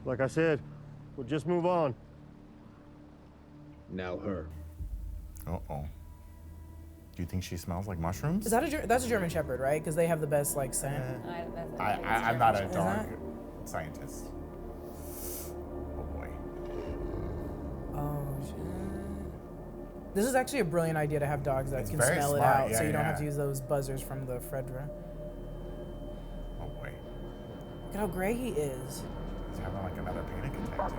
Like I said, we'll just move on. Now her. Uh-oh. Do you think she smells like mushrooms? Is that that's a German Shepherd, right? Because they have the best like scent. I'm not a dog scientist. Oh boy. Oh shit. This is actually a brilliant idea to have dogs that can very smell it smart, out, yeah, so you don't yeah. have to use those buzzers from the Fredra. Oh boy. Look at how gray he is. He's having like another panic attack too.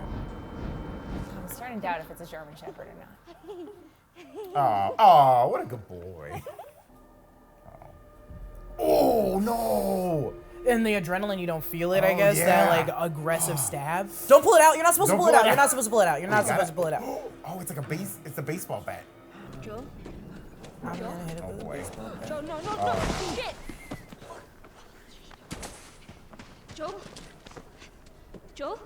I'm starting to doubt if it's a German Shepherd or not. Oh, what a good boy. Oh no! In the adrenaline, you don't feel it, I Oh, guess, yeah. that like aggressive stab. Don't pull it out. You're not supposed to Don't pull it pull out. it You're out. not supposed to pull it out. You're not supposed to pull it out. Oh, it's like it's a baseball bat. Joe? I'm gonna hit it Oh with a boy. baseball bat. Joe, no, shit! Joe? Joe?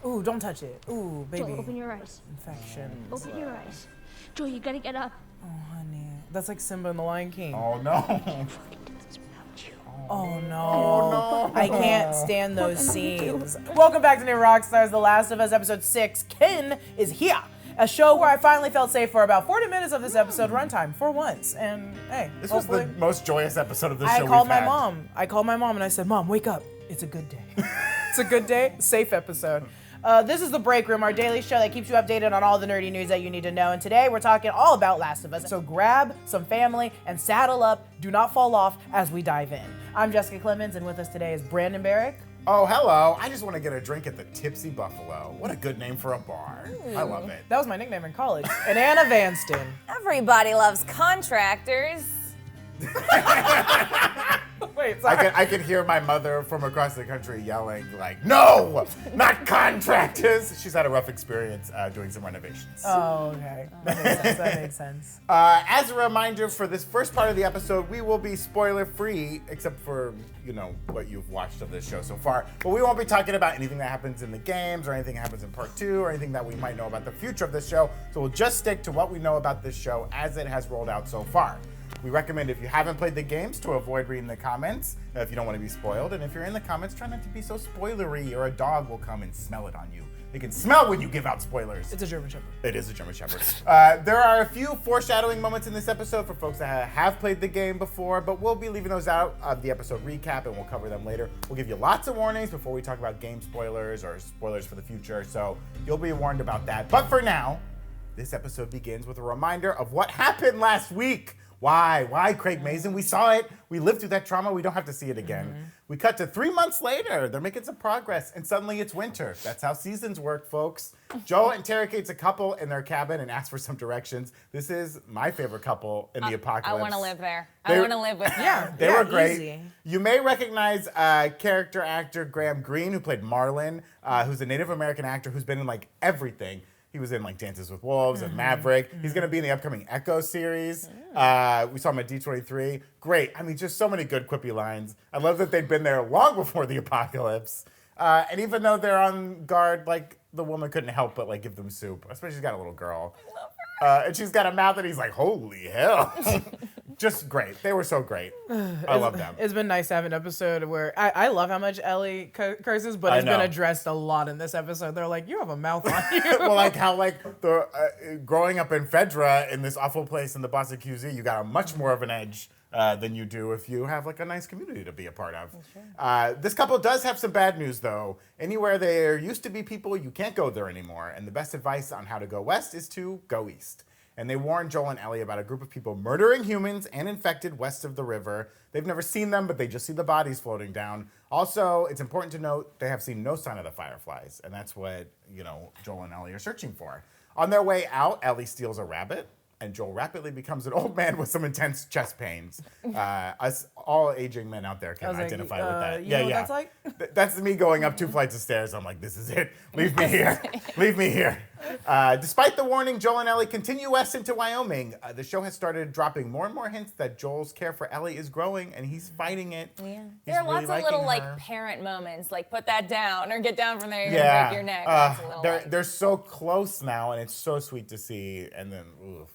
Ooh, don't touch it. Ooh, baby. Joe, open your eyes. Infection. Open your eyes. Joe, you gotta get up. Oh, honey. That's like Simba and the Lion King. Oh no. Oh no. I can't stand those scenes. Welcome back to New Rockstars, The Last of Us, episode 6. Ken is here. A show where I finally felt safe for about 40 minutes of this episode runtime for once. And hey, This was the most joyous episode of the show I we've called my had. mom. I called my mom and I said, Mom, wake up. It's a good day. It's a good day. Safe episode. This is The Break Room, our daily show that keeps you updated on all the nerdy news that you need to know. And today we're talking all about Last of Us. So grab some family and saddle up. Do not fall off as we dive in. I'm Jessica Clemons, and with us today is Brandon Barrick. Oh, hello. I just want to get a drink at the Tipsy Buffalo. What a good name for a bar. I love it. That was my nickname in college. And Anna Vanston. Everybody loves contractors. Wait, sorry. I could hear my mother from across the country yelling like, no, not contractors. She's had a rough experience doing some renovations. Oh, okay. That makes sense. As a reminder, for this first part of the episode, we will be spoiler-free, except for, what you've watched of this show so far. But we won't be talking about anything that happens in the games or anything that happens in part 2 or anything that we might know about the future of this show. So we'll just stick to what we know about this show as it has rolled out so far. We recommend, if you haven't played the games, to avoid reading the comments if you don't want to be spoiled. And if you're in the comments, try not to be so spoilery, or a dog will come and smell it on you. They can smell when you give out spoilers. It's a German Shepherd. It is a German Shepherd. There are a few foreshadowing moments in this episode for folks that have played the game before, but we'll be leaving those out of the episode recap, and we'll cover them later. We'll give you lots of warnings before we talk about game spoilers or spoilers for the future, so you'll be warned about that. But for now, this episode begins with a reminder of what happened last week. Why, Craig Mazin? We saw it. We lived through that trauma. We don't have to see it again. Mm-hmm. We cut to 3 months later. They're making some progress, and suddenly it's winter. That's how seasons work, folks. Joel interrogates a couple in their cabin and asks for some directions. This is my favorite couple in the apocalypse. I want to live there. I want to live with them. Yeah, They were great. Easy. You may recognize character actor Graham Greene, who played Marlin, who's a Native American actor who's been in like everything. He was in like Dances with Wolves and Maverick. He's going to be in the upcoming Echo series. We saw him at D23. Great. I mean, just so many good quippy lines. I love that they'd been there long before the apocalypse. And even though they're on guard, like the woman couldn't help but like give them soup. Especially she's got a little girl. I love her. And she's got a mouth that he's like, holy hell. Just great. They were so great. I love them. It's been nice to have an episode where I love how much Ellie curses, but it's been addressed a lot in this episode. They're like, you have a mouth on you. Well, like how like the growing up in Fedra in this awful place in the Bossa QZ, you got a much more of an edge than you do if you have like a nice community to be a part of. This couple does have some bad news though. Anywhere there used to be people, you can't go there anymore. And the best advice on how to go west is to go east. And they warn Joel and Ellie about a group of people murdering humans and infected west of the river. They've never seen them, but they just see the bodies floating down. Also, it's important to note they have seen no sign of the fireflies, and that's what, Joel and Ellie are searching for. On their way out, Ellie steals a rabbit, and Joel rapidly becomes an old man with some intense chest pains. Us all aging men out there can identify with that. You know what that's like? That's me going up 2 flights of stairs. I'm like, this is it. Leave me here. Leave me here. Despite the warning, Joel and Ellie continue west into Wyoming. The show has started dropping more and more hints that Joel's care for Ellie is growing, and he's fighting it. Yeah. He's There are really lots of little liking her. like parent moments, like put that down or get down from there, you're gonna break your neck. That's a little, they're so close now, and it's so sweet to see. And then,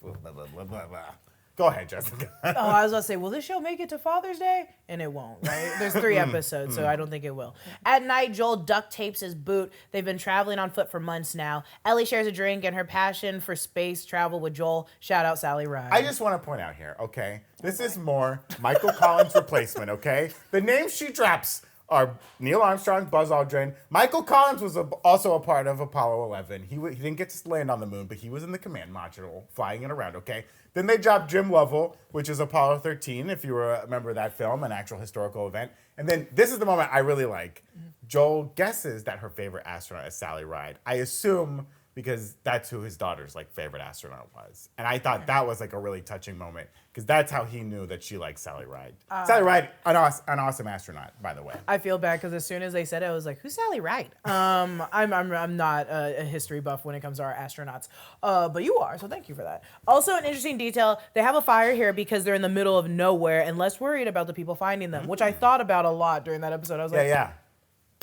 blah, blah, blah, blah, blah. Go ahead, Jessica. I was gonna say, will this show make it to Father's Day? And it won't, right? There's 3 episodes, so I don't think it will. At night, Joel duct tapes his boot. They've been traveling on foot for months now. Ellie shares a drink and her passion for space travel with Joel. Shout out Sally Ride. I just want to point out here, okay? This is more Michael Collins' replacement, okay? The names she drops are Neil Armstrong, Buzz Aldrin. Michael Collins was also a part of Apollo 11. He didn't get to land on the moon, but he was in the command module, flying it around, okay? Then they dropped Jim Lovell, which is Apollo 13, if you remember that film, an actual historical event. And then this is the moment I really like. Joel guesses that her favorite astronaut is Sally Ride. I assume because that's who his daughter's favorite astronaut was. And I thought that was a really touching moment because that's how he knew that she liked Sally Ride. Sally Ride, an awesome astronaut, by the way. I feel bad because as soon as they said it, I was like, who's Sally Ride? I'm not a history buff when it comes to our astronauts. But you are, so thank you for that. Also, an interesting detail, they have a fire here because they're in the middle of nowhere and less worried about the people finding them, which I thought about a lot during that episode. I was like,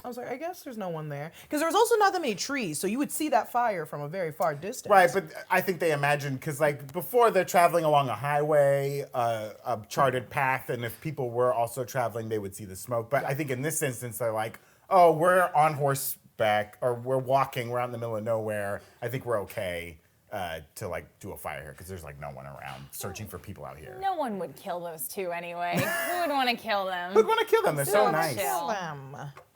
I was like, I guess there's no one there. Because there was also not that many trees, so you would see that fire from a very far distance. Right, but I think they imagined, because before they're traveling along a highway, a charted path, and if people were also traveling, they would see the smoke. But I think in this instance, they're like, oh, we're on horseback, or we're walking, we're out in the middle of nowhere. I think we're okay to do a fire here, because there's no one around searching for people out here. No one would kill those 2 anyway. Who would want to kill them? Who'd want to kill them? They're so nice.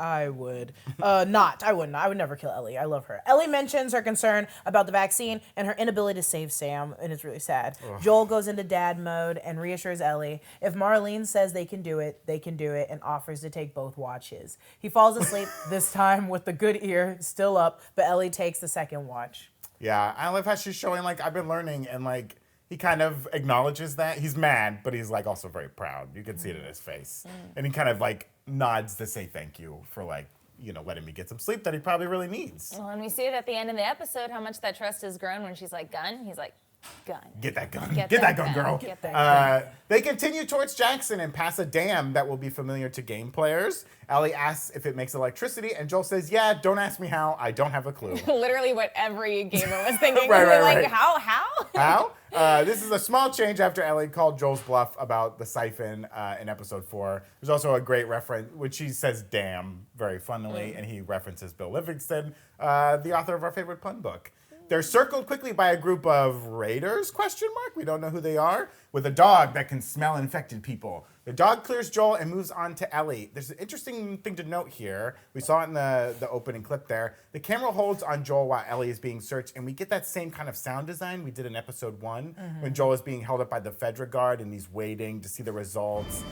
I would. I wouldn't. I would never kill Ellie. I love her. Ellie mentions her concern about the vaccine and her inability to save Sam, and it's really sad. Ugh. Joel goes into dad mode and reassures Ellie. If Marlene says they can do it, and offers to take both watches. He falls asleep, this time with the good ear still up, but Ellie takes the second watch. Yeah, I love how she's showing, I've been learning, and, he kind of acknowledges that. He's mad, but he's, also very proud. You can see it in his face. And he kind of, nods to say thank you for, letting me get some sleep that he probably really needs. Well, and we see it at the end of the episode, how much that trust has grown when she's like, gun? He's like, gun. Get that gun. Get that gun, girl. Get that gun. They continue towards Jackson and pass a dam that will be familiar to game players. Ellie asks if it makes electricity, and Joel says, yeah, don't ask me how. I don't have a clue. Literally what every gamer was thinking. Right. How? How? This is a small change after Ellie called Joel's bluff about the siphon in episode 4. There's also a great reference, which she says damn very funnily, and he references Bill Livingston, the author of our favorite pun book. They're circled quickly by a group of raiders, ? We don't know who they are, with a dog that can smell infected people. The dog clears Joel and moves on to Ellie. There's an interesting thing to note here. We saw it in the opening clip there. The camera holds on Joel while Ellie is being searched, and we get that same kind of sound design we did in episode 1, when Joel is being held up by the Fedra guard and he's waiting to see the results.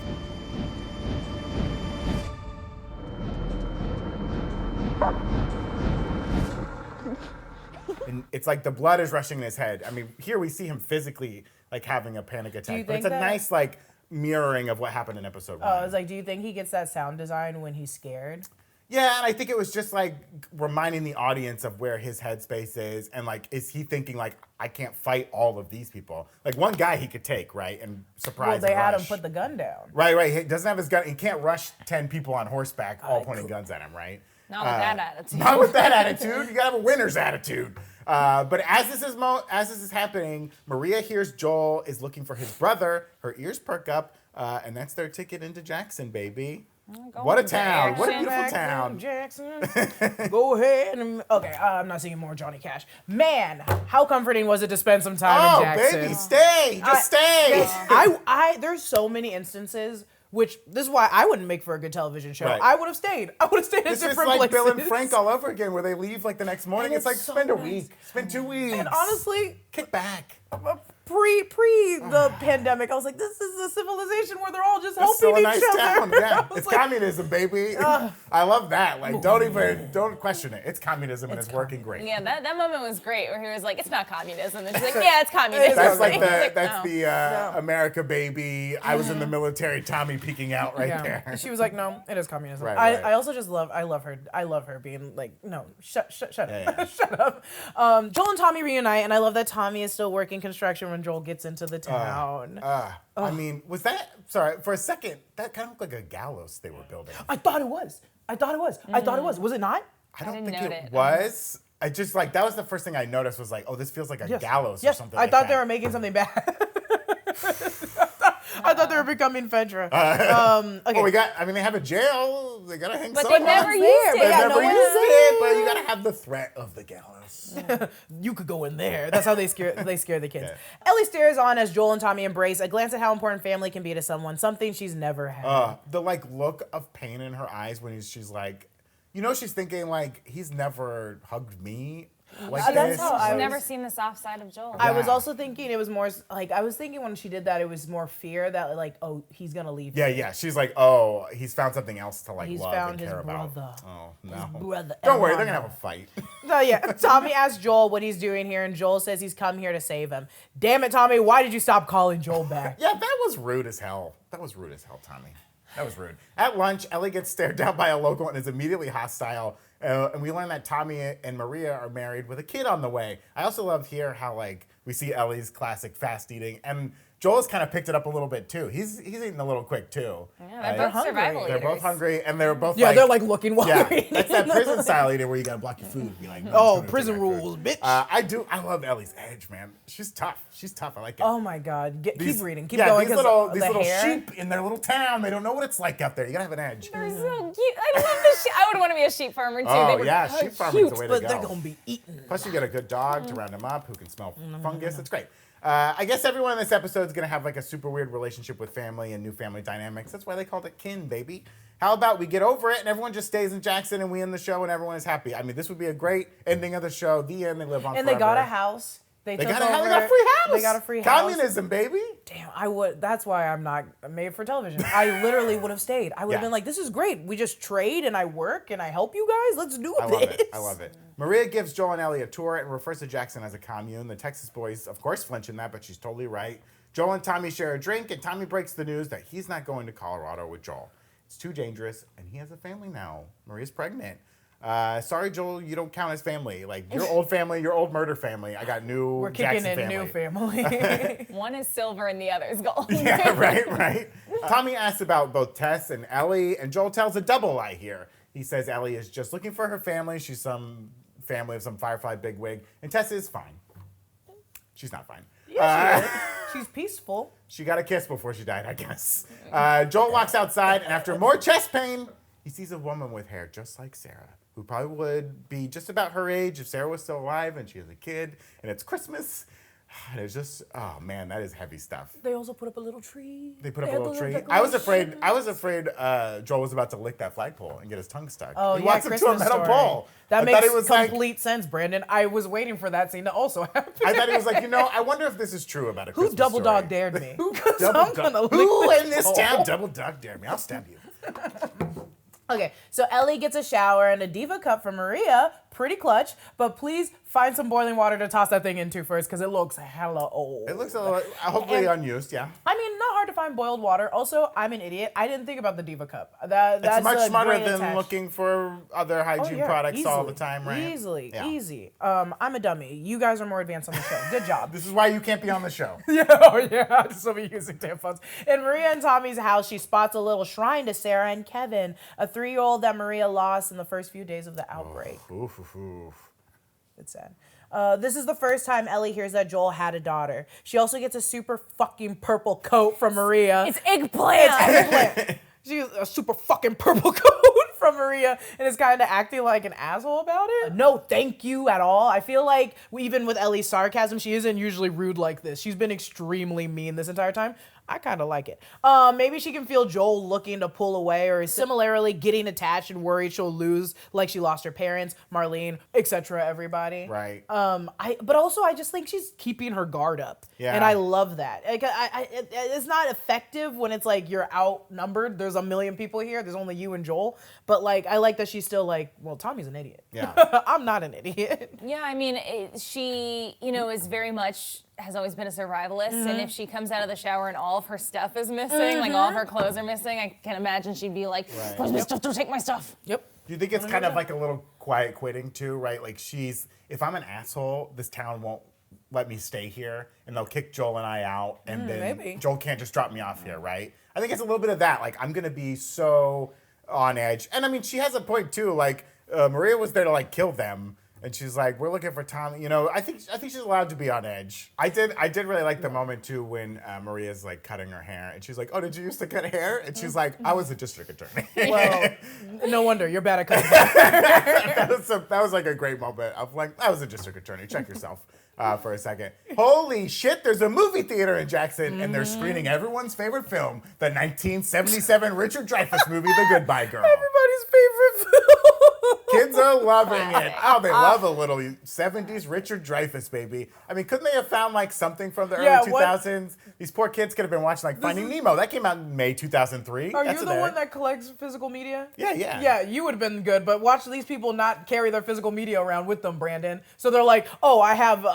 And it's the blood is rushing in his head. I mean, here we see him physically having a panic attack. But it's a nice mirroring of what happened in episode 1. Oh, I was like, do you think he gets that sound design when he's scared? Yeah, and I think it was just reminding the audience of where his headspace is, and is he thinking I can't fight all of these people? One guy he could take, right, and surprise. Well, they had rush. him put the gun down. Right. He doesn't have his gun. He can't rush 10 people on horseback, all pointing guns at him, right? Not with that attitude. Not with that attitude. You gotta have a winner's attitude. But as this is happening, Maria hears Joel is looking for his brother. Her ears perk up, and that's their ticket into Jackson, baby. What a town! What a beautiful town! Jackson, go ahead. Okay, I'm not singing more Johnny Cash. Man, how comforting was it to spend some time in Jackson? Oh, baby, stay! Just stay! There's so many instances. Which, this is why I wouldn't make for a good television show. Right. I would have stayed. I would have stayed at different places. This is Bill and Frank all over again, where they leave the next morning. It's so spend a nice. week, spend 2 weeks. And honestly, kick back. Pre the pandemic, I was like, this is a civilization where they're all just helping still a each nice other. Town. Yeah, it's communism, baby. I love that. Don't question it. It's communism and it's working great. Yeah, that moment was great, where he was like, it's not communism. And she's like, yeah, it's communism. That's the America baby. I was in the military. Tommy peeking out there. She was like, no, it is communism. Right. I also just love her. I love her being like, no, shut up. Yeah. Shut up. Joel and Tommy reunite, and I love that Tommy is still working construction when Joel gets into the town. I mean, was that, sorry, for a second, that kind of looked like a gallows they were building. I thought it was. Was it not? I don't didn't think note it it. was. I just that was the first thing I noticed was oh, this feels like a gallows or something I like thought that. they were making something bad. I thought they were becoming Fedra. Okay. Well, they have a jail. They gotta hang But someone. they never used it. They Yeah, never no one used is it, but you gotta have the threat of the gallows. You could go in there. That's how they scare the kids. Yeah. Ellie stares on as Joel and Tommy embrace, a glance at how important family can be to someone, something she's never had. The look of pain in her eyes when she's like, she's thinking like, he's never hugged me like That's this. how I I've was- never seen the soft side of Joel. I was Yeah. also thinking it was more like when she did that, it was more fear that like, oh, he's gonna leave. Yeah. She's like, oh, he's found something else to like He's love found and his care about. brother. Oh no. brother Don't and worry, they're gonna mama. have a fight. So yeah, Tommy asks Joel what he's doing here, and Joel says he's come here to save him. Damn it, Tommy! Why did you stop calling Joel back? Yeah, that was rude as hell. Tommy. That was rude. At lunch, Ellie gets stared down by a local and is immediately hostile. And we learn that Tommy and Maria are married with a kid on the way. I also love here how like we see Ellie's classic fast eating, and Joel's kind of picked it up a little bit too. He's eating a little quick too. Yeah, they're both survival They're eaters. both hungry, and they're both Yeah, they're like looking while yeah. they're eating. That's that prison style eating where you gotta block your food. Be like, no, Oh, I'm just gonna prison take my food. rules, bitch. I love Ellie's edge, man. She's tough. I like it. Oh my God! Keep reading. Keep yeah, going. These 'cause little the hair. sheep in their little town, they don't know what it's like out there. You gotta have an edge. They're so cute. I love the sheep. I would want to be a sheep farmer too. Oh, they were yeah, so sheep farming's the way cute. to But go. they're gonna be eaten. Plus, you get a good dog to round them up who can smell fungus. It's great. I guess everyone in this episode is going to have like a super weird relationship with family and new family dynamics. That's why they called it kin, baby. How about we get over it and everyone just stays in Jackson and we end the show and everyone is happy? I mean, this would be a great ending of the show. The end. They live on And forever. they got a house. They took got a house. over- They got a free house. They got a free house. Communism, baby. Damn, I would. That's why I'm not made for television. I literally would have stayed. I would have Yeah. been like, "This is great. We just trade and I work and I help you guys. Let's do I this." love it. I love it. Maria gives Joel and Ellie a tour and refers to Jackson as a commune. The Texas boys, of course, flinch in that, but she's totally right. Joel and Tommy share a drink, and Tommy breaks the news that he's not going to Colorado with Joel. It's too dangerous, and he has a family now. Maria's pregnant. Sorry, Joel, you don't count as family. Like, your old family, your old murder family. I got new We're kicking Jackson in family. new family. One is silver and the other's gold. Yeah, right. Tommy asks about both Tess and Ellie, and Joel tells a double lie here. He says Ellie is just looking for her family. She's some family of some Firefly bigwig, and Tess is fine. She's not fine. She's peaceful. She got a kiss before she died, I guess. Joel walks outside, and after more chest pain, he sees a woman with hair just like Sarah, who probably would be just about her age if Sarah was still alive and she has a kid, and it's Christmas. And it's just, oh man, that is heavy stuff. They also put up a little tree. They put up a had little the tree. decorations. I was afraid Joel was about to lick that flagpole and get his tongue stuck. Oh, He yeah, walks up to a Christmas metal story. pole. That I makes thought it was complete sense, Brandon. I was waiting for that scene to also happen. I thought he was like, I wonder if this is true about a Who Christmas double story. dog dared me? Who 'Cause double I'm dog? gonna lick Who this in this pole. town double dog dared me? I'll stab you. Okay, so Ellie gets a shower and a diva cup from Maria. Pretty clutch, but please find some boiling water to toss that thing into first because it looks hella old. It looks a little, hopefully unused, yeah. I mean, not hard to find boiled water. Also, I'm an idiot. I didn't think about the diva cup. That's It's much a smarter great than attach. looking for other hygiene Yeah, products all the easily, time, right? Easily, Yeah. easy. I'm a dummy. You guys are more advanced on the show. Good job. This is why you can't be on the show. Yeah, so be using tampons. In Maria and Tommy's house, she spots a little shrine to Sarah and Kevin, a 3-year-old that Maria lost in the first few days of the outbreak. Oof, oof, oof. It's sad. This is the first time Ellie hears that Joel had a daughter. She also gets a super fucking purple coat from Maria. It's eggplant. She gets a super fucking purple coat from Maria and is kind of acting like an asshole about it. No, thank you at all. I feel like even with Ellie's sarcasm, she isn't usually rude like this. She's been extremely mean this entire time. I kind of like it. Maybe she can feel Joel looking to pull away or is similarly getting attached and worried she'll lose like she lost her parents, Marlene, etc. everybody. Right. But also I just think she's keeping her guard up. Yeah. And I love that. Like, it's not effective when it's like you're outnumbered. There's a million people here. There's only you and Joel. But like, I like that she's still like, well, Tommy's an idiot. Yeah. I'm not an idiot. Yeah, I mean, she, is very much, has always been a survivalist, and if she comes out of the shower and all of her stuff is missing, like all of her clothes are missing, I can imagine she'd be like, where's my stuff? Don't take my stuff. Yep. Do you think it's kind of like a little quiet quitting too, right? Like if I'm an asshole, this town won't let me stay here and they'll kick Joel and I out and then maybe. Joel can't just drop me off here, right? I think it's a little bit of that. Like I'm going to be so on edge. And I mean, she has a point too. Like Maria was there to like kill them And she's like, we're looking for Tommy. You know, I think she's allowed to be on edge. I did really like the moment too when Maria's like cutting her hair, and she's like, oh, did you used to cut hair? And she's like, I was a district attorney. Well, no wonder you're bad at cutting hair. that was like a great moment of like, I was a district attorney. Check yourself for a second. Holy shit! There's a movie theater in Jackson, and they're screening everyone's favorite film, the 1977 Richard Dreyfuss movie, The Goodbye Girl. Everybody's favorite film. Kids are loving it. Oh, they love a little 70s Richard Dreyfuss, baby. I mean, couldn't they have found like something from the early 2000s? These poor kids could have been watching like Finding Nemo. That came out in May 2003. Are you the one that collects physical media? Yeah. Yeah, you would have been good, but watch these people not carry their physical media around with them, Brandon. So they're like, oh, I have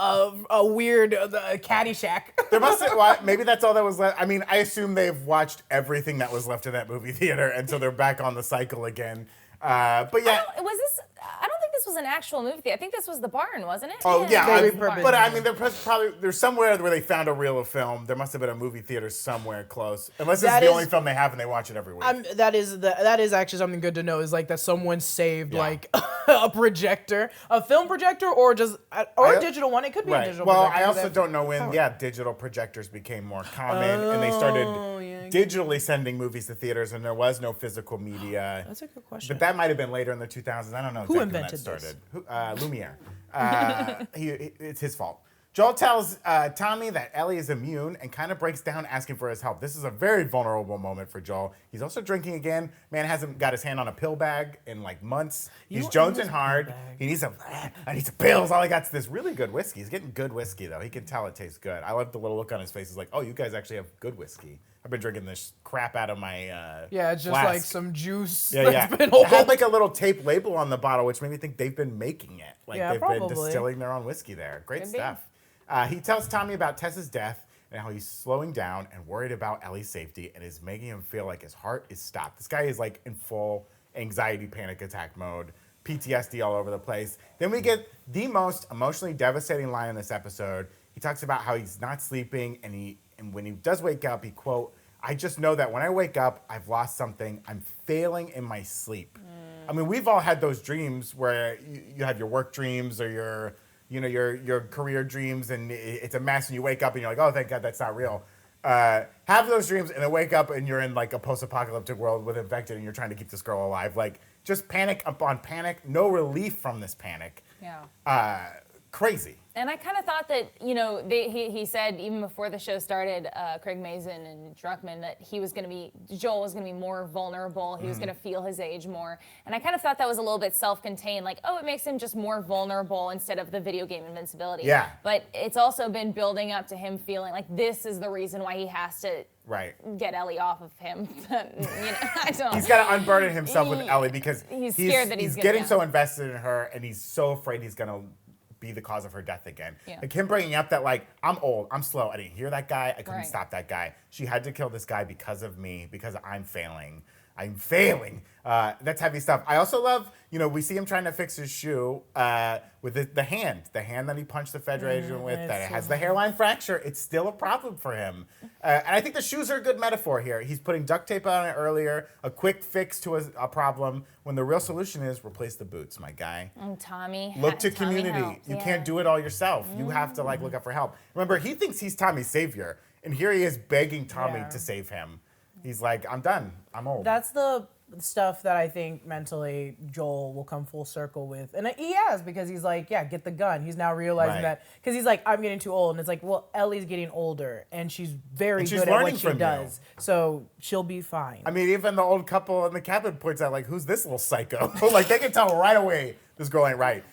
a weird Caddyshack. There must have, well, maybe that's all that was left. I mean, I assume they've watched everything that was left in that movie theater, and so they're back on the cycle again. But yeah. I don't think this was an actual movie theater. I think this was the barn, wasn't it? Oh yeah, Barn. but I mean, there's somewhere where they found a reel of film. There must have been a movie theater somewhere close, unless it's the only film they have and they watch it every week. That is actually something good to know. Is like that someone saved like a projector, a film projector, or just a digital one. It could be a digital. Well, projector. I also don't know when digital projectors became more common and they started digitally sending movies to theaters, and there was no physical media. That's a good question. But that might have been later in the 2000s. I don't know Who exactly when invented that started. this? Lumiere. It's his fault. Joel tells Tommy that Ellie is immune and kind of breaks down asking for his help. This is a very vulnerable moment for Joel. He's also drinking again. Man hasn't got his hand on a pill bag in like months. He's jonesing hard. He needs I need some pills. All I got is this really good whiskey. He's getting good whiskey though. He can tell it tastes good. I love the little look on his face. He's like, oh, you guys actually have good whiskey. I've been drinking this crap out of my it's just flask. like some juice Yeah. that's been It had old. like a little tape label on the bottle, which made me think they've been making it. Like they've been probably. distilling their own whiskey there. Great Could be. stuff. He tells Tommy about Tessa's death and how he's slowing down and worried about Ellie's safety and is making him feel like his heart is stopped. This guy is like in full anxiety panic attack mode, PTSD all over the place. Then we get the most emotionally devastating line in this episode. He talks about how he's not sleeping and when he does wake up, he quote, I just know that when I wake up, I've lost something. I'm failing in my sleep. I mean, we've all had those dreams where you have your work dreams or your career dreams, and it's a mess, and you wake up and you're like, oh, thank God that's not real. Have those dreams and then wake up and you're in like a post-apocalyptic world with infected and you're trying to keep this girl alive. Like, just panic upon panic, no relief from this panic. Yeah. Crazy. And I kind of thought that, he said even before the show started, Craig Mazin and Druckmann, that Joel was going to be more vulnerable. He was going to feel his age more. And I kind of thought that was a little bit self-contained, like, oh, it makes him just more vulnerable instead of the video game invincibility. Yeah. But it's also been building up to him feeling like this is the reason why he has to get Ellie off of him. I don't. He's got to unburden himself with Ellie because he's scared that he's gonna getting so invested in her and he's so afraid he's going to be the cause of her death again. Yeah. Like him bringing up that like, I'm old, I'm slow, I didn't hear that guy, I couldn't stop that guy. She had to kill this guy because of me, because I'm failing. That's heavy stuff. I also love, we see him trying to fix his shoe with the hand that he punched the Federer agent with, that it has the hairline fracture. It's still a problem for him. And I think the shoes are a good metaphor here. He's putting duct tape on it earlier, a quick fix to a problem, when the real solution is replace the boots, my guy. And Tommy. Look to Tommy community. helped, You yeah. can't do it all yourself. You have to look up for help. Remember, he thinks he's Tommy's savior, and here he is begging Tommy to save him. He's like, I'm done. I'm old. That's the stuff that I think mentally Joel will come full circle with. And he has, because he's like, get the gun. He's now realizing that, because he's like, I'm getting too old. And it's like, well, Ellie's getting older and she's very good at what she does. So she'll be fine. I mean, even the old couple in the cabin points out, like, who's this little psycho? Like, they can tell right away this girl ain't right.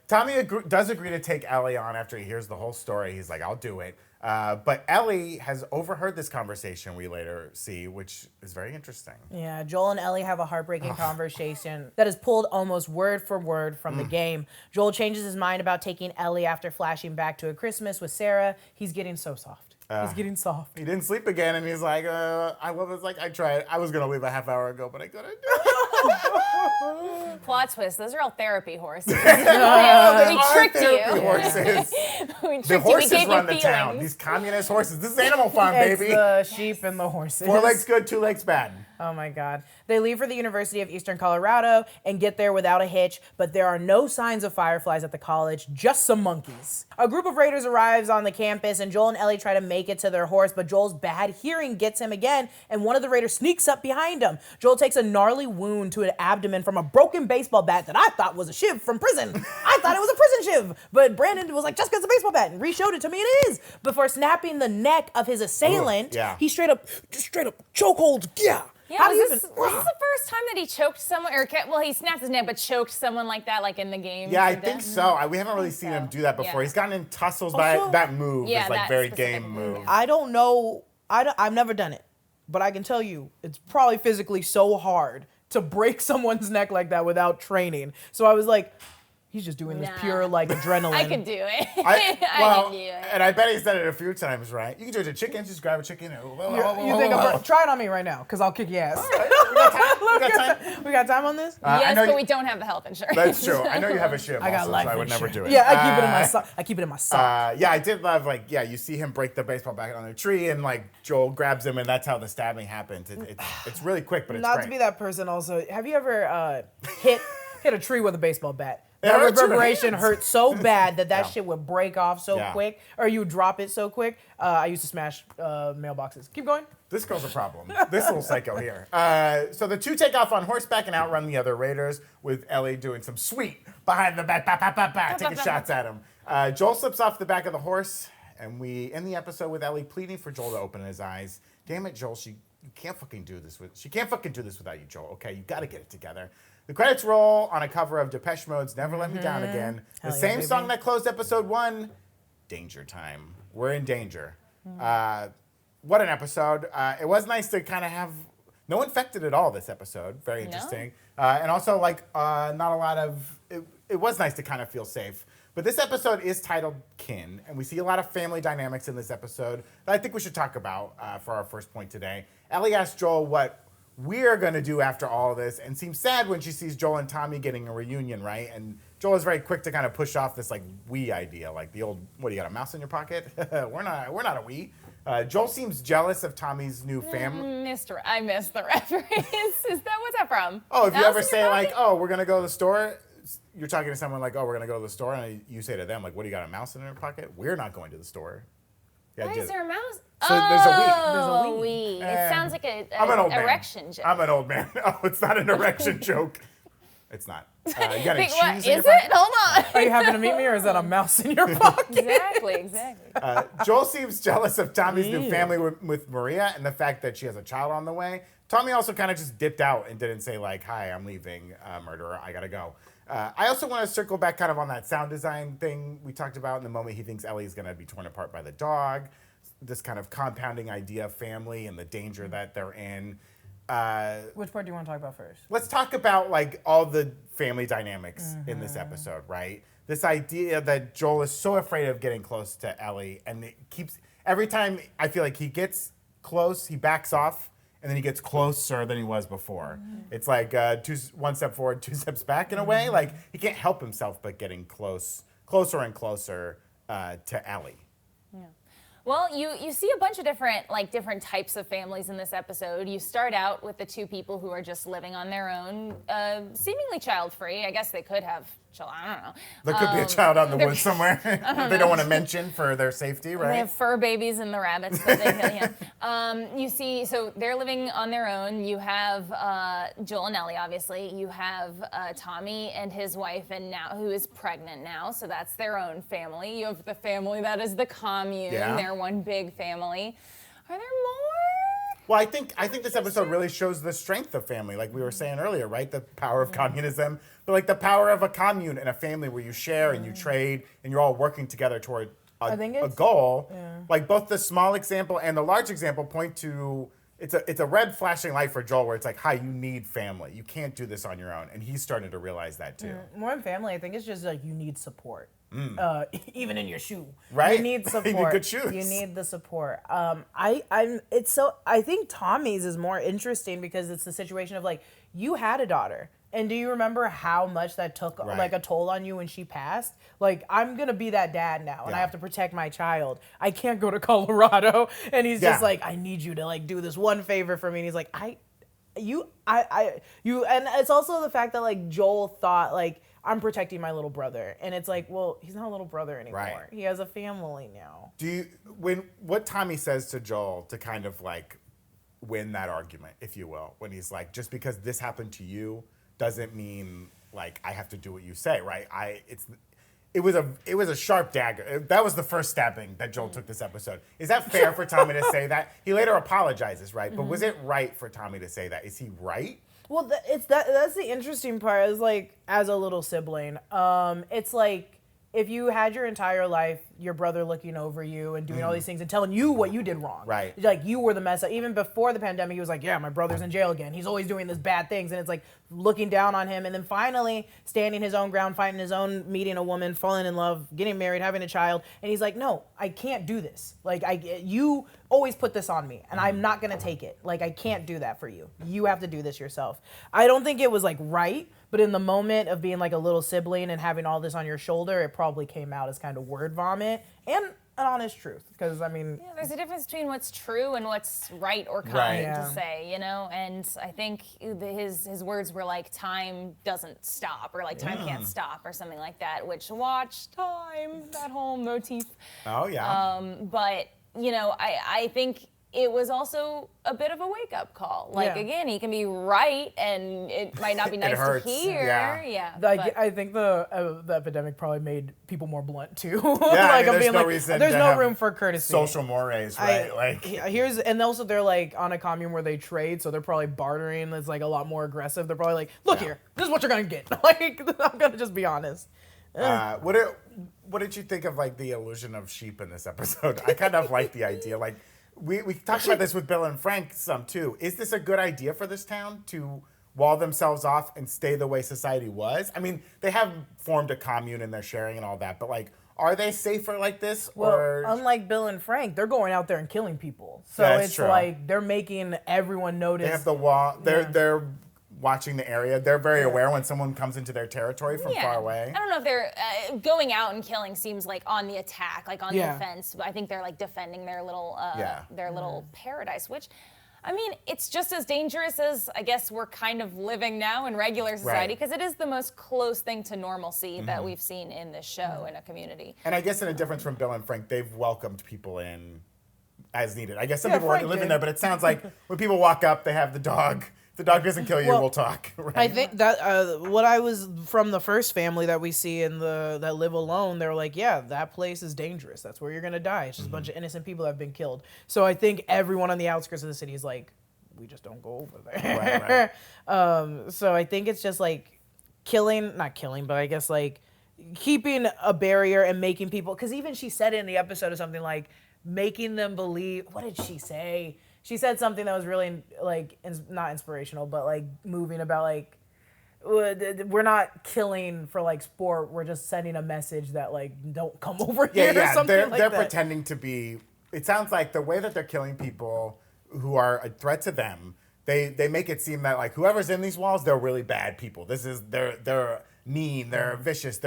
Tommy does agree to take Ellie on after he hears the whole story. He's like, I'll do it. But Ellie has overheard this conversation, we later see, which is very interesting. Yeah, Joel and Ellie have a heartbreaking conversation that is pulled almost word for word from the game. Joel changes his mind about taking Ellie after flashing back to a Christmas with Sarah. He's getting so soft. He's getting soft. He didn't sleep again, and he's like, I was like, I tried. I was going to leave a half hour ago, but I couldn't. Plot twist. Those are all therapy horses. They we are tricked therapy you. horses. We tricked The you. We horses gave run you the town. feelings. These communist horses. This is Animal Farm, It's baby. the sheep and the horses. 4 legs good, 2 legs bad. Oh my God. They leave for the University of Eastern Colorado and get there without a hitch, but there are no signs of fireflies at the college, just some monkeys. A group of raiders arrives on the campus and Joel and Ellie try to make it to their horse, but Joel's bad hearing gets him again and one of the raiders sneaks up behind him. Joel takes a gnarly wound to an abdomen from a broken baseball bat that I thought was a shiv from prison. I thought it was a prison shiv, but Brandon was like, just because it's a baseball bat, and re-showed it to me and it is. Before snapping the neck of his assailant, he straight up chokeholds. Yeah. Yeah, was this the first time that he choked someone, or he snapped his neck, but choked someone like that, like in the game? Yeah, I think so. We haven't really seen him do that before. He's gotten in tussles, but that move is like very game move. I don't know. I've never done it, but I can tell you it's probably physically so hard to break someone's neck like that without training. So I was like, he's just doing this pure like adrenaline. I could do it. I can do it. And I bet he's done it a few times, right? You can do it to chicken, just grab a chicken. Try it on me right now, because I'll kick your ass. We got time? We got time on this? Yes, but we don't have the health insurance. That's true. I know you have a ship I got also, life so I would insurance. never do it. Yeah, I keep it in my sock. Yeah, I did love, you see him break the baseball bat on the tree, and, Joel grabs him, and that's how the stabbing happens. It's really quick, but it's Not great. to be that person also, have you ever hit a tree with a baseball bat? It That hurts your reverberation hands. hurt so bad that shit would break off so quick, or you would drop it so quick. I used to smash mailboxes. Keep going. This girl's a problem. This little psycho here. So the two take off on horseback and outrun the other raiders, with Ellie doing some sweet behind the back, taking shots at him. Joel slips off the back of the horse, and we end the episode with Ellie pleading for Joel to open his eyes. Damn it, Joel, she can't fucking do this without you, Joel. Okay, you got to get it together. The credits roll on a cover of Depeche Mode's Never Let Me Down Again. The same song that closed episode 1, Danger Time. We're in danger. What an episode. It was nice to kind of have no infected at all this episode. Very interesting. And also, not a lot of... It was nice to kind of feel safe. But this episode is titled Kin, and we see a lot of family dynamics in this episode that I think we should talk about for our first point today. Ellie asks Joel what we're going to do after all of this, and seems sad when she sees Joel and Tommy getting a reunion, right? And Joel is very quick to kind of push off this we idea, like the old, what, do you got a mouse in your pocket? we're not a we. Joel seems jealous of Tommy's new family. I missed the reference. What's that from? Oh, if you Mouse ever in say your pocket? we're going to go to the store, you're talking to someone we're going to go to the store, and you say to them, what, do you got a mouse in your pocket? We're not going to the store. Yeah, Why is there a mouse? So there's a we. There's a we. It sounds like I'm an old man. erection joke. I'm an old man. Oh, it's not an erection joke. It's not. You got any Think, what, cheese in your is pocket? it? Hold on. Are you happen to meet me, or is that a mouse in your pocket? Exactly. Joel seems jealous of Tommy's new family with Maria and the fact that she has a child on the way. Tommy also kind of just dipped out and didn't say hi, I'm leaving, murderer, I gotta go. I also want to circle back kind of on that sound design thing we talked about in the moment he thinks Ellie's gonna be torn apart by the dog. This kind of compounding idea of family and the danger that they're in. Which part do you want to talk about first? Let's talk about all the family dynamics in this episode, right? This idea that Joel is so afraid of getting close to Ellie, and it keeps, every time I feel like he gets close, he backs off, and then he gets closer than he was before. It's one step forward, 2 steps back in a way. He can't help himself but getting closer and closer to Ellie. Yeah. Well, you see a bunch of different types of families in this episode. You start out with the two people who are just living on their own, seemingly child-free. I guess they could have children. I don't know. There could be a child out in the woods somewhere they don't want to mention for their safety, right? They have fur babies and the rabbits, but you see, so they're living on their own. You have Joel and Ellie, obviously. You have Tommy and his wife, and now who is pregnant now, so that's their own family. You have the family that is the commune. Yeah. They're one big family. Are there more? Well, I think this episode really shows the strength of family, like we were saying earlier, right? The power of communism, but the power of a commune and a family where you share and you trade and you're all working together toward a goal. Yeah. Both the small example and the large example point to it's a red flashing light for Joel where it's hi, you need family. You can't do this on your own, and he's starting to realize that too. More than family, I think it's just you need support. Even in your shoe, right? You need support. You need good shoes. You need the support. I think Tommy's is more interesting because it's the situation of you had a daughter, and do you remember how much that took a toll on you when she passed? I'm gonna be that dad now, and I have to protect my child. I can't go to Colorado, and he's just I need you to do this one favor for me, and he's and it's also the fact that like Joel thought like I'm protecting my little brother, and it's like, well, he's not a little brother anymore. Right. He has a family now. What Tommy says to Joel to kind of like win that argument, if you will, when he's like, just because this happened to you doesn't mean like I have to do what you say, right? It was a sharp dagger. That was the first stabbing that Joel took this episode. Is that fair for Tommy to say that? He later apologizes, right? But was it right for Tommy to say that? Is he right? Well, that's the interesting part. Is like as a little sibling, it's like if you had your entire life, your brother looking over you and doing all these things and telling you what you did wrong. Right. Like you were the mess up. Even before the pandemic, he was like, yeah, my brother's in jail again. He's always doing this bad things. And it's like looking down on him. And then finally standing his own ground, fighting his own, meeting a woman, falling in love, getting married, having a child. And he's like, no, I can't do this. Like you always put this on me and I'm not going to take it. Like I can't do that for you. You have to do this yourself. I don't think it was like right. But in the moment of being like a little sibling and having all this on your shoulder, it probably came out as kind of word vomit and an honest truth. Because, I mean... Yeah, there's a difference between what's true and what's right or kind Right. to say, you know? And I think his words were like, time doesn't stop, or like, time can't stop, or something like that, which, watch time, that whole motif. Oh, yeah. But, you know, I think... it was also a bit of a wake-up call. Like, Yeah. again, he can be right, and it might not be nice to hurts. hear. Yeah. I think the epidemic probably made people more blunt too. Yeah, like I mean, I'm being no like, reason there's to no have room for courtesy. Social mores, right? And also they're like on a commune where they trade, so they're probably bartering. It's like a lot more aggressive. They're probably like, look here, this is what you're gonna get. Like I'm gonna just be honest. What did you think of like the illusion of sheep in this episode? I kind of like the idea. Like we talked about this with Bill and Frank some too. Is this a good idea for this town to wall themselves off and stay the way society was? I mean, they have formed a commune and they're sharing and all that, but like, are they safer like this? Well, or unlike Bill and Frank, they're going out there and killing people. So That's it's true. like they're making everyone notice. they have the wall? They're Yeah. they're watching the area. They're very aware when someone comes into their territory from far away. I don't know if they're going out and killing seems like on the attack, like on the offense. But I think they're like defending their little paradise, which, I mean, it's just as dangerous as I guess we're kind of living now in regular society because it is the most close thing to normalcy that we've seen in this show in a community. And I guess in a difference from Bill and Frank, they've welcomed people in as needed. I guess some Yeah, people already Frank live in did. there, but it sounds like when people walk up, they have the dog. If the dog doesn't kill you, Well, we'll talk. Right? I think that what I was from the first family that we see in that live alone, they're like, yeah, that place is dangerous. That's where you're gonna die. It's just a bunch of innocent people that have been killed. So I think everyone on the outskirts of the city is like, we just don't go over there. Right. So I think it's just like not killing, but I guess like keeping a barrier and making people. Because even she said it in the episode or something like making them believe. What did she say? She said something that was really like not inspirational, but like moving about like we're not killing for like sport. We're just sending a message that like don't come over here or something they're, like they're that. pretending to be. It sounds like the way that they're killing people who are a threat to them. They make it seem that like whoever's in these walls, they're really bad people. They're mean. They're vicious.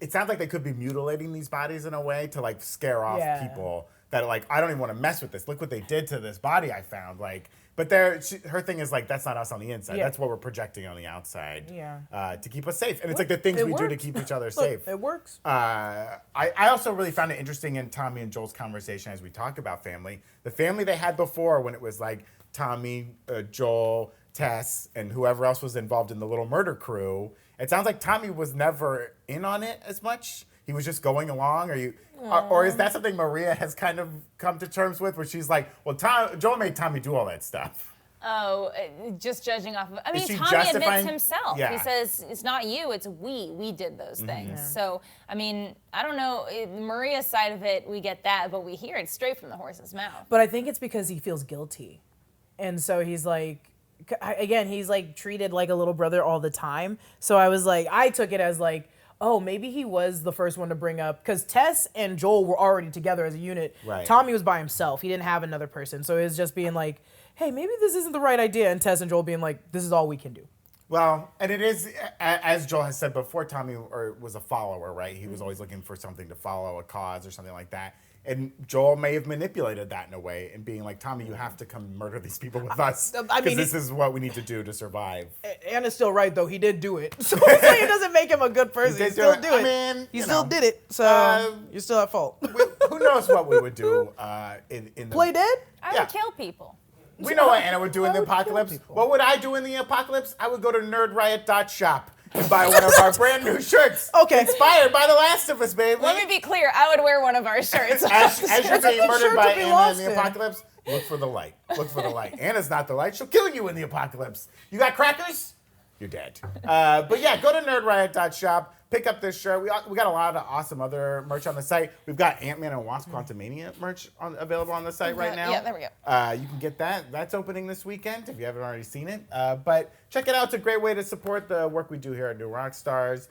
It sounds like they could be mutilating these bodies in a way to like scare off people. That are like, I don't even want to mess with this. Look what they did to this body I found. Like, but her thing is like, that's not us on the inside. Yeah. That's what we're projecting on the outside. Yeah. To keep us safe. And it's like the things we do to keep each other safe. It works. I also really found it interesting in Tommy and Joel's conversation as we talk about family. The family they had before when it was like Tommy, Joel, Tess, and whoever else was involved in the little murder crew. It sounds like Tommy was never in on it as much. He was just going along. Or is that something Maria has kind of come to terms with, where she's like, well, Joel made Tommy do all that stuff. Oh, just judging off of. I mean, she Tommy justifying- admits himself. Yeah. He says it's not you, it's we. We did those things. So, I mean, I don't know. Maria's side of it, we get that, but we hear it straight from the horse's mouth. But I think it's because he feels guilty. And so he's like, again, he's like treated like a little brother all the time. So I took it as like, oh, maybe he was the first one to bring up, because Tess and Joel were already together as a unit. Right. Tommy was by himself. He didn't have another person. So it was just being like, hey, maybe this isn't the right idea. And Tess and Joel being like, this is all we can do. Well, and it is, as Joel has said before, Tommy was a follower, right? He was always looking for something to follow, a cause or something like that. And Joel may have manipulated that in a way and being like, Tommy, you have to come murder these people with us. I Because mean, this is what we need to do to survive. Anna's still right, though. He did do it. So it doesn't make him a good person. He still do it. I mean, he you still know, did it. So you're still at fault. Who knows what we would do in the... Play dead? I would kill people. We know what Anna would do in the would kill apocalypse. people. What would I do in the apocalypse? I would go to nerdriot.shop and buy one of our brand new shirts. Okay. Inspired by The Last of Us, baby. Let me be clear. I would wear one of our shirts. As you're being murdered shirt by to be Anna lost in the in. apocalypse, look for the light. Look for the light. Anna's not the light. She'll kill you in the apocalypse. You got crackers? You're dead. But yeah, go to nerdriot.shop. Pick up this shirt. We got a lot of awesome other merch on the site. We've got Ant-Man and Wasp Quantumania merch available on the site right now. Yeah, there we go. You can get that. That's opening this weekend if you haven't already seen it. But check it out. It's a great way to support the work we do here at New Rockstars.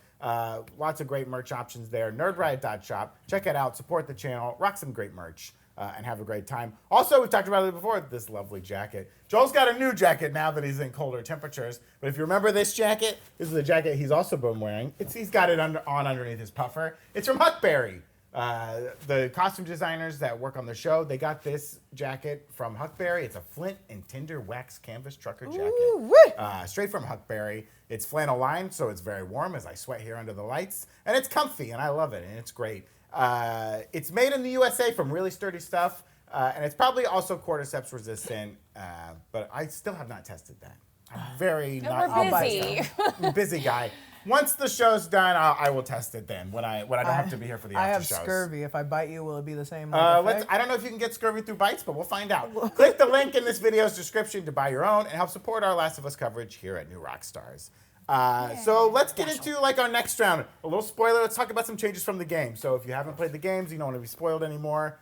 Lots of great merch options there. Nerdriot.shop. Check it out. Support the channel. Rock some great merch. And have a great time. Also, we've talked about it before, this lovely jacket. Joel's got a new jacket now that he's in colder temperatures. But if you remember this jacket, this is the jacket he's also been wearing. He's got it on underneath his puffer. It's from Huckberry. The costume designers that work on the show, they got this jacket from Huckberry. It's a flint and tinder wax canvas trucker jacket. Straight from Huckberry. It's flannel lined, so it's very warm as I sweat here under the lights. And it's comfy, and I love it, and it's great. It's made in the USA from really sturdy stuff, and it's probably also cordyceps resistant, but I still have not tested that. I'm very not... We're busy. I'm a busy guy. Once the show's done, I will test it then, when I don't have to be here for the I after have shows. scurvy. If I bite you, will it be the same? I don't know if you can get scurvy through bites, but we'll find out. Click the link in this video's description to buy your own and help support our Last of Us coverage here at New Rockstars. So let's get into our next round. A little spoiler. Let's talk about some changes from the game. So if you haven't played the games, you don't want to be spoiled anymore,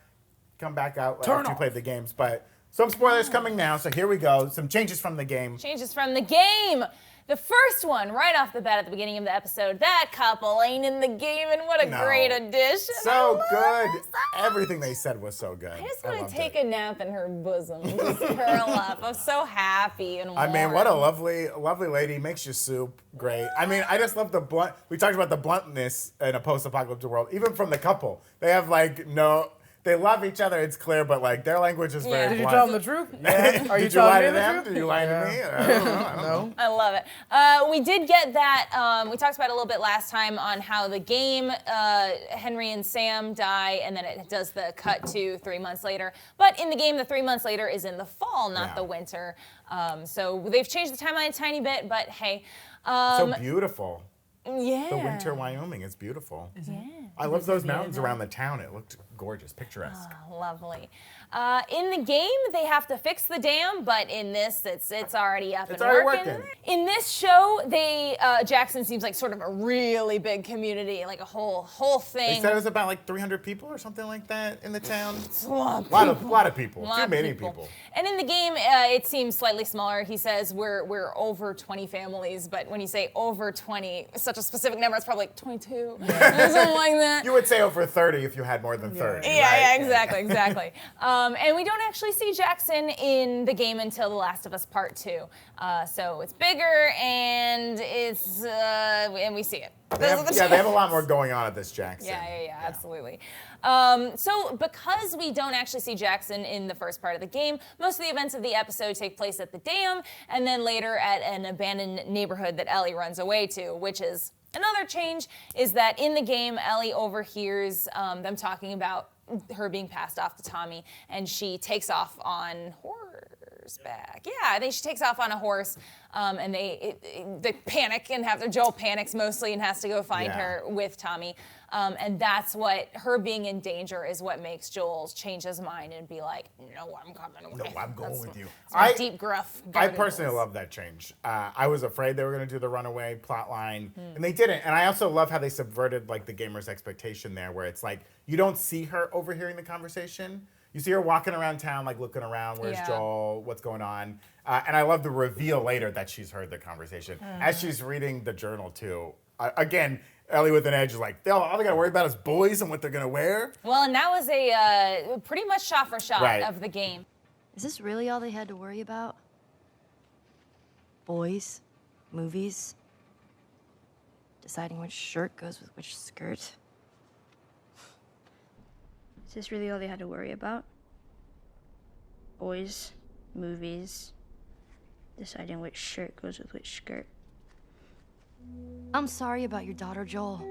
come back out after you played the games. But some spoilers coming now. So here we go. Some changes from the game. Changes from the game. The first one, right off the bat at the beginning of the episode, that couple ain't in the game, and what a great addition. So good. Everything they said was so good. I just want to take a nap in her bosom, just curl up. I'm so happy and warm. I mean, what a lovely lady. Makes you soup. Great. I mean, I just love the blunt. We talked about the bluntness in a post-apocalyptic world, even from the couple. They have they love each other, it's clear, but their language is very blunt. Did you tell them the truth? Yeah. Are you Did you lie telling to me the them? truth? Did you lie to me? I don't know. No. I love it. We did get that. We talked about it a little bit last time on how the game, Henry and Sam die, and then it does the cut to 3 months later. But in the game, the 3 months later is in the fall, not the winter. So they've changed the timeline a tiny bit, but hey. So beautiful. Yeah. The winter Wyoming is beautiful. Yeah. I love those mountains around the town. It looked gorgeous, picturesque. Oh, lovely. In the game, they have to fix the dam, but in this, it's already up and already working. working. In this show, Jackson seems like sort of a really big community, like a whole thing. They said it was about 300 people or something like that in the town. It's a lot Lot of people. Lot Too of many people. And in the game, it seems slightly smaller. He says we're over 20 families, but when you say over 20, such a specific number, it's probably 22, something like that. You would say over 30 if you had more than 30. Yeah, right? exactly. And we don't actually see Jackson in the game until The Last of Us Part 2. So it's bigger and and we see it. They have a lot more going on at this Jackson. Yeah, absolutely. So because we don't actually see Jackson in the first part of the game, most of the events of the episode take place at the dam, and then later at an abandoned neighborhood that Ellie runs away to, which is another change, is that in the game, Ellie overhears them talking about her being passed off to Tommy, and she takes off on horseback. Yeah, I think she takes off on a horse, and they panic and Joel panics mostly and has to go find her with Tommy. And that's what, her being in danger is what makes Joel change his mind and be like, no, I'm coming away. No, I'm going with you. That's deep gruff. I personally love that change. I was afraid they were going to do the runaway plot line, and they didn't. And I also love how they subverted the gamer's expectation there, where it's you don't see her overhearing the conversation. You see her walking around town, looking around, where's Joel, what's going on? And I love the reveal later that she's heard the conversation. As she's reading the journal, too. Again, Ellie with an edge is all they got to worry about is boys and what they're going to wear. Well, and that was a pretty much shot for shot of the game. Is this really all they had to worry about? Boys, movies, deciding which shirt goes with which skirt. Is this really all they had to worry about? Boys, movies, deciding which shirt goes with which skirt. I'm sorry about your daughter, Joel,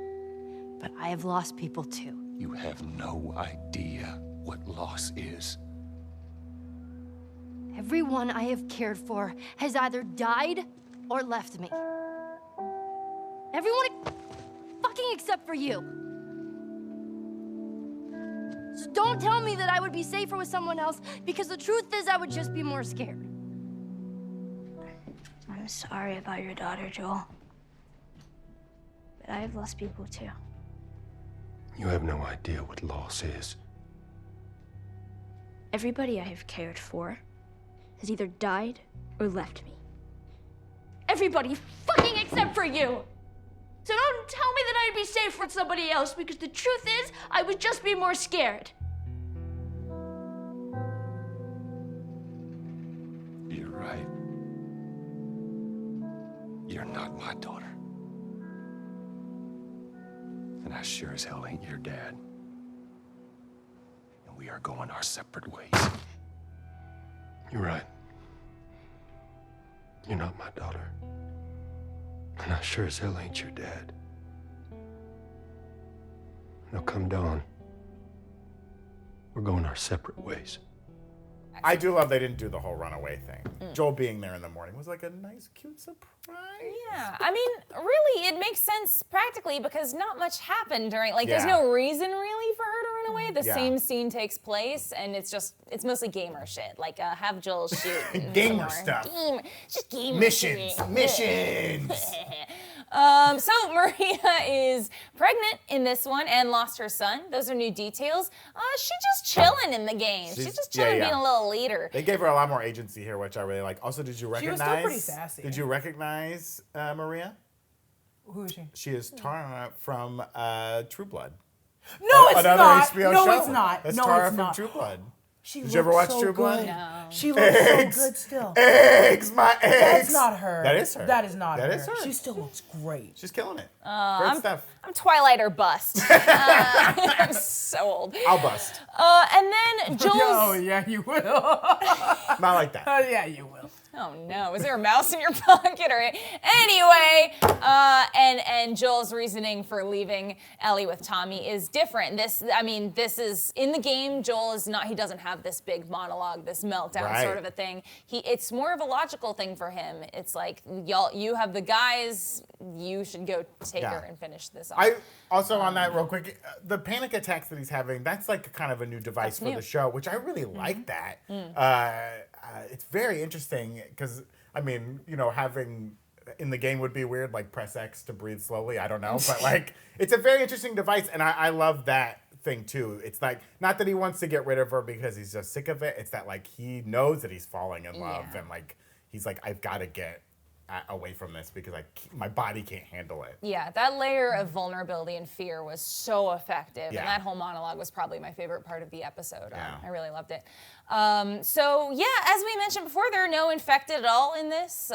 but I have lost people too. You have no idea what loss is. Everyone I have cared for has either died or left me. Everyone fucking except for you. So don't tell me that I would be safer with someone else, because the truth is I would just be more scared. I'm sorry about your daughter, Joel. But I have lost people too. You have no idea what loss is. Everybody I have cared for has either died or left me. Everybody fucking except for you! So don't tell me that I'd be safe with somebody else, because the truth is, I would just be more scared. You're right. You're not my daughter. And I sure as hell ain't your dad. And we are going our separate ways. You're right. You're not my daughter. And I sure as hell ain't your dad. Now come dawn, we're going our separate ways. I do love they didn't do the whole runaway thing. Joel being there in the morning was like a nice, cute surprise. Yeah, I mean, really, it makes sense practically because not much happened during, like, there's no reason really for her to run away. The same scene takes place, and it's mostly gamer shit. Like, have Joel shoot. Gamer stuff. Just gamer Missions. shit. Missions. So Maria is pregnant in this one and lost her son. Those are new details. She's just chilling in the game. She's just chilling, being a little leader. They gave her a lot more agency here, which I really like. Also, did you recognize? She was still pretty sassy. Did you recognize Maria? Who is she? She is Tara from True Blood. No, it's Another not. HBO No, show. it's not. That's No, Tara it's from not. True Blood. She Did you ever watch so True Blood? good. No. She looks Eggs. so good still. Eggs, my eggs. That's not her. That is her. That is not her. That is her. She still looks great. She's killing it. Great stuff. I'm Twilight or bust. I'm so old. I'll bust. And then Joel's... Oh, yeah, you will. Not like that. Yeah, you will. Oh no, is there a mouse in your pocket? Or anyway, and Joel's reasoning for leaving Ellie with Tommy is different. This is in the game. Joel is not. He doesn't have this big monologue, this meltdown sort of a thing. It's more of a logical thing for him. It's like you have the guys. You should go take her and finish this off. I also on that real quick, the panic attacks that he's having. That's like kind of a new device for the show, which I really like that. It's very interesting because, I mean, having in the game would be weird, like press X to breathe slowly. I don't know. But like, it's a very interesting device. And I love that thing too. It's like, not that he wants to get rid of her because he's just sick of it. It's that like, he knows that he's falling in love and like, he's like, I've got to get away from this because my body can't handle it. Yeah, that layer of vulnerability and fear was so effective. Yeah. And that whole monologue was probably my favorite part of the episode. Yeah. I really loved it. So yeah, as we mentioned before, there are no infected at all in this,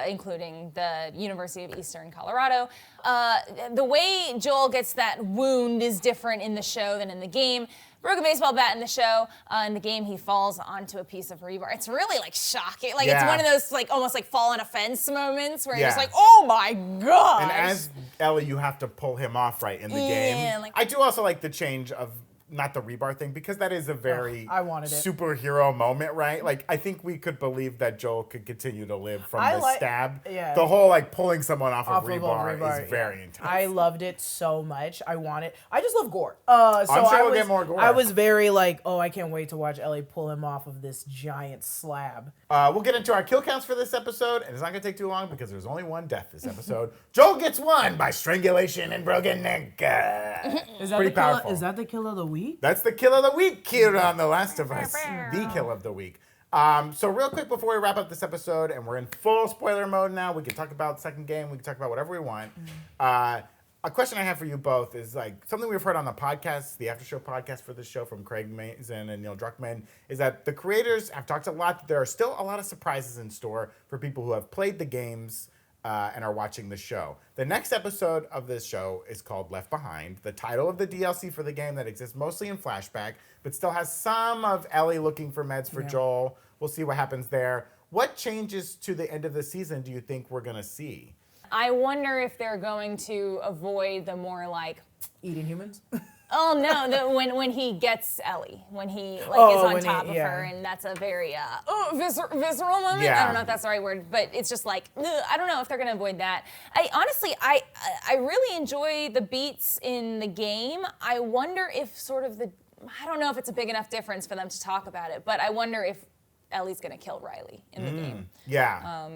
including the University of Eastern Colorado. The way Joel gets that wound is different in the show than in the game. Broke a baseball bat in the show. In the game, he falls onto a piece of rebar. It's really like shocking. Like it's one of those like almost like fall on a fence moments where you're just like, oh my god. And as Ellie, you have to pull him off right in the game. Like, I do also like the change of not the rebar thing because that is a very superhero moment, right? Like I think we could believe that Joel could continue to live from the stab. Yeah. The whole like pulling someone off of rebar is very intense. I loved it so much. I want it. I just love gore. So I'm sure we'll get more gore. I was very like, oh, I can't wait to watch Ellie pull him off of this giant slab. We'll get into our kill counts for this episode, and it's not gonna take too long because there's only one death this episode. Joel gets one by strangulation and broken neck. Is that pretty the powerful. Kill, is that the kill of the week? That's the kill of the week here on The Last of Us. The kill of the week. So real quick before we wrap up this episode, and we're in full spoiler mode now, we can talk about second game, we can talk about whatever we want. A question I have for you both is like something we've heard on the podcast, the after show podcast for this show from Craig Mazin and Neil Druckmann, is that the creators have talked a lot that there are still a lot of surprises in store for people who have played the games and are watching the show. The next episode of this show is called Left Behind, the title of the DLC for the game that exists mostly in flashback, but still has some of Ellie looking for meds for Joel. We'll see what happens there. What changes to the end of the season do you think we're going to see? I wonder if they're going to avoid the more like... Eating humans? Oh no! When he gets Ellie, when he is on top of her, and that's a very visceral moment. Yeah. I don't know if that's the right word, but it's just like I don't know if they're gonna avoid that. I really enjoy the beats in the game. I wonder if I don't know if it's a big enough difference for them to talk about it, but I wonder if Ellie's gonna kill Riley in the game. Yeah,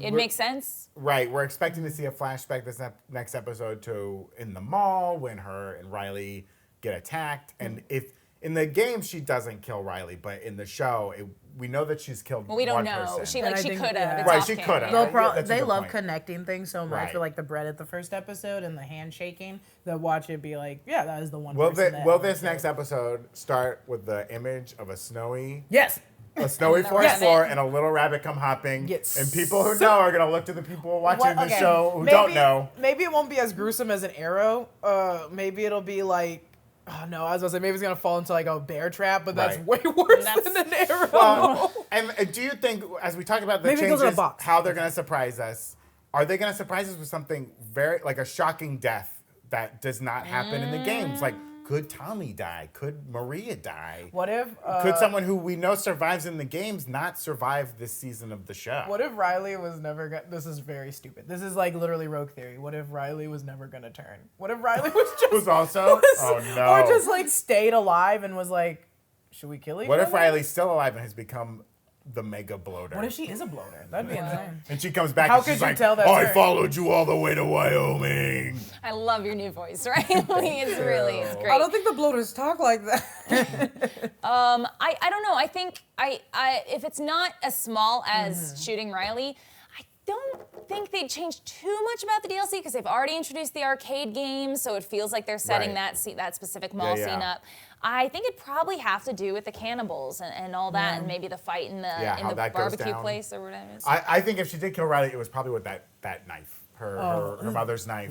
It makes sense. Right, we're expecting to see a flashback this next episode to in the mall when her and Riley get attacked. And if in the game she doesn't kill Riley, but in the show we know that she's killed Well, we don't one know. person. She think, could have. yeah. Right, she could have. That's a They good love point. connecting things so much. Right. For like the bread at the first episode and the handshaking, they'll watch it be like, yeah, that is the one person that Will this next episode start with the image of a snowy Yes. forest rabbit. floor and a little rabbit come hopping? Yes. And people who know are going to look to the people watching the Okay, show who don't know. Maybe it won't be as gruesome as an arrow. Maybe it'll be like, oh no, I was gonna say maybe it's gonna fall into like a bear trap, but that's Right. way worse than an arrow. And do you think, as we talk about the Maybe it goes in a changes, box. how they're going to surprise us, are they going to surprise us with something very, like a shocking death that does not happen in the games? Like, could Tommy die? Could Maria die? What if Could someone who we know survives in the games not survive this season of the show? What if Riley was never gonna... This is very stupid. This is like literally Rogue Theory. What if Riley was never gonna turn? What if Riley was just... Was also? Oh, no. Or just like stayed alive and was like, should we kill each What other? if Riley's still alive and has become the mega bloater? What if she is a bloater? That'd be insane. And she comes back How and she's could you like, tell that's I her? followed you all the way to Wyoming. I love your new voice, right? It's great. I don't think the bloaters talk like that. I don't know. I think if it's not as small as shooting Riley, I don't think they'd change too much about the DLC because they've already introduced the arcade game, so it feels like they're setting Right. that specific mall Yeah, yeah. scene up. I think it'd probably have to do with the cannibals and all that, and maybe the fight in the how that goes barbecue down. place or whatever. I think if she did kill Riley, it was probably with that knife. Her mother's knife.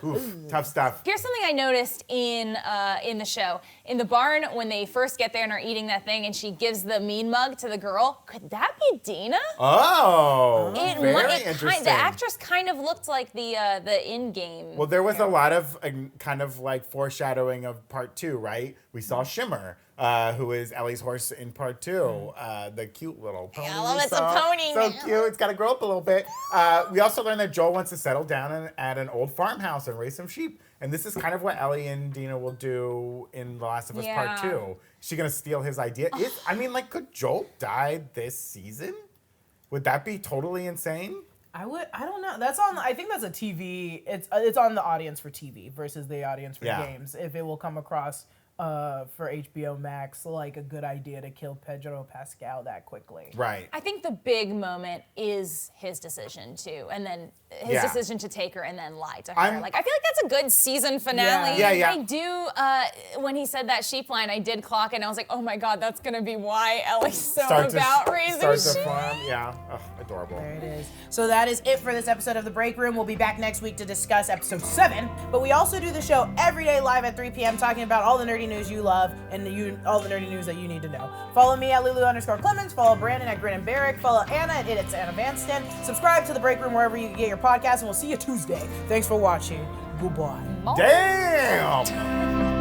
Oof, tough stuff. Here's something I noticed in the show. In the barn, when they first get there and are eating that thing, and she gives the mean mug to the girl, could that be Dina? Oh, very The interesting. actress kind of looked like the in-game. Well, there was a lot of kind of like foreshadowing of part 2, right? We saw Shimmer, who is Ellie's horse in part 2. The cute little pony. I love we it's a saw. pony So now. cute. It's got to grow up a little bit. We also learned that Joel wants to settle down at an old farmhouse and raise some sheep. And this is kind of what Ellie and Dina will do in The Last of Us Part 2. Is she going to steal his idea? Could Joel die this season? Would that be totally insane? I don't know. That's on. I think that's a TV. It's on the audience for TV versus the audience for games. If it will come across for HBO Max like a good idea to kill Pedro Pascal that quickly. Right. I think the big moment is his decision to, and then his decision to take her and then lie to her. I feel like that's a good season finale. Yeah. I do. When he said that sheep line, I did clock it, and I was like, oh my god, that's gonna be why Ellie's so about raising Starts sheep. a farm. Yeah. Ugh, adorable. There it is. So that is it for this episode of The Break Room. We'll be back next week to discuss episode 7. But we also do the show every day live at 3 p.m. talking about all the nerdy news you love and all the nerdy news that you need to know. Follow me at Lulu_Clemons. Follow Brandon at Grin and Barrick. Follow Anna at It's Anna Vanston. Subscribe to The Break Room wherever you get your podcast, and we'll see you Tuesday. Thanks for watching. Goodbye. Damn!